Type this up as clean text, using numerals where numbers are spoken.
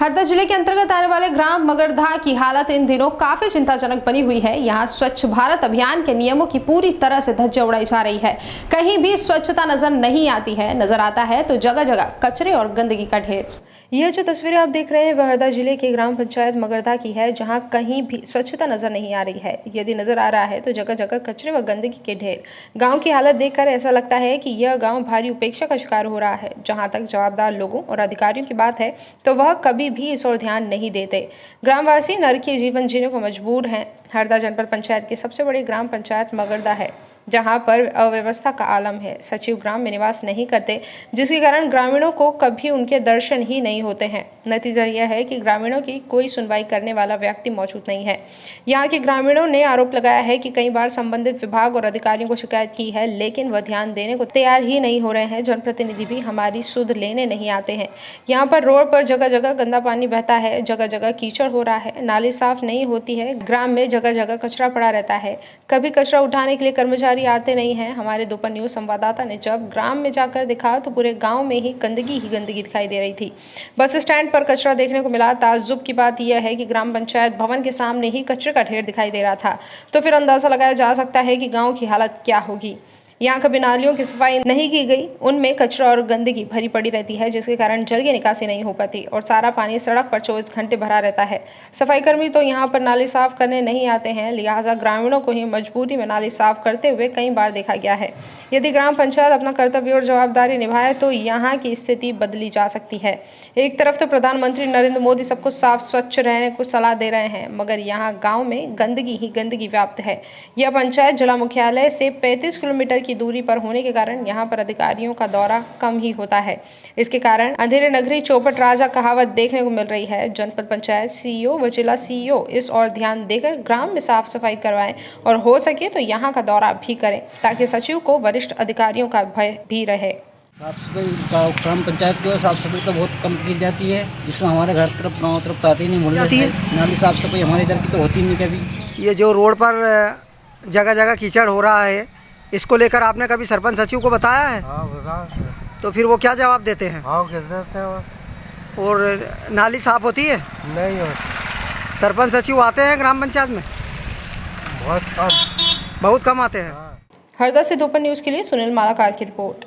हरदा जिले के अंतर्गत आने वाले ग्राम मगरधा की हालत इन दिनों काफी चिंताजनक बनी हुई है। यहाँ स्वच्छ भारत अभियान के नियमों की पूरी तरह से धज्जियां उड़ाई जा रही है। कहीं भी स्वच्छता नजर नहीं आती है, नजर आता है तो जगह जगह कचरे और गंदगी का ढेर। यह जो तस्वीरें आप देख रहे हैं वह हरदा जिले के ग्राम पंचायत मगरधा की है, जहां कहीं भी स्वच्छता नजर नहीं आ रही है। यदि नजर आ रहा है तो जगह जगह कचरे व गंदगी के ढेर। गांव की हालत देखकर ऐसा लगता है कि यह गांव भारी उपेक्षा का शिकार हो रहा है। जहां तक जवाबदार लोगों और अधिकारियों की बात है तो वह कभी भी इस ओर ध्यान नहीं देते। ग्रामवासी नरकीय जीवन जीने को मजबूर हैं। हरदा जनपद पंचायत की सबसे बड़ी ग्राम पंचायत मगरधा है, जहां पर अव्यवस्था का आलम है। सचिव ग्राम में निवास नहीं करते, जिसके कारण ग्रामीणों को कभी उनके दर्शन ही नहीं होते हैं। नतीजा यह है कि ग्रामीणों की कोई सुनवाई करने वाला व्यक्ति मौजूद नहीं है। यहाँ के ग्रामीणों ने आरोप लगाया है कि कई बार संबंधित विभाग और अधिकारियों को शिकायत की है, लेकिन वह ध्यान देने को तैयार ही नहीं हो रहे हैं। जनप्रतिनिधि भी हमारी सुध लेने नहीं आते हैं। यहाँ पर रोड पर जगह जगह गंदा पानी बहता है, जगह जगह कीचड़ हो रहा है, नाली साफ नहीं होती है। ग्राम में जगह जगह कचरा पड़ा रहता है। कभी कचरा उठाने के लिए कर्मचारी आते नहीं हैं। हमारे दोपहर न्यूज संवाददाता ने जब ग्राम में जाकर देखा तो पूरे गांव में ही गंदगी दिखाई दे रही थी। बस स्टैंड पर कचरा देखने को मिला। ताज्जुब की बात यह है कि ग्राम पंचायत भवन के सामने ही कचरे का ढेर दिखाई दे रहा था, तो फिर अंदाजा लगाया जा सकता है कि गांव की हालत क्या होगी। यहाँ कभी नालियों की सफाई नहीं की गई, उनमें कचरा और गंदगी भरी पड़ी रहती है, जिसके कारण जल की निकासी नहीं हो पाती और सारा पानी सड़क पर 24 घंटे भरा रहता है। सफाई कर्मी तो यहाँ पर नाली साफ करने नहीं आते हैं, लिहाजा ग्रामीणों को ही मजबूरी में नाली साफ करते हुए कई बार देखा गया है। यदि ग्राम पंचायत अपना कर्तव्य और जवाबदारी निभाए तो यहाँ की स्थिति बदली जा सकती है। एक तरफ तो प्रधानमंत्री नरेंद्र मोदी सबको साफ स्वच्छ रहने को सलाह दे रहे हैं, मगर यहाँ गाँव में गंदगी ही गंदगी व्याप्त है। यह पंचायत जिला मुख्यालय से 35 किलोमीटर की दूरी पर होने के कारण यहाँ पर अधिकारियों का दौरा कम ही होता है। इसके कारण अंधेरे नगरी चौपट राजा कहावत देखने को मिल रही है। जनपद पंचायत सीईओ व जिला सीईओ इस और ध्यान देकर ग्राम में साफ सफाई करवाएं और हो सके तो यहाँ का दौरा भी करें, ताकि सचिव को वरिष्ठ अधिकारियों का भय भी रहे। साफ सफाई ग्राम पंचायत की साफ सफाई तो बहुत कम की जाती है, जिसमें हमारे घर तरफ गाँव तरफ तो आती ही नहीं, मुड़ जाती है। नाली साफ सफाई हमारे इधर की तो होती नहीं कभी। ये जो रोड पर जगह जगह कीचड़ हो रहा है, इसको लेकर आपने कभी सरपंच सचिव को बताया है? हाँ, बताया। तो फिर वो क्या जवाब देते हैं? हाँ, कह देते हैं। और नाली साफ होती है? नहीं होती। सरपंच सचिव आते हैं ग्राम पंचायत में? बहुत कम आते हैं। हरदा से दोपहर न्यूज के लिए सुनील मालाकार की रिपोर्ट।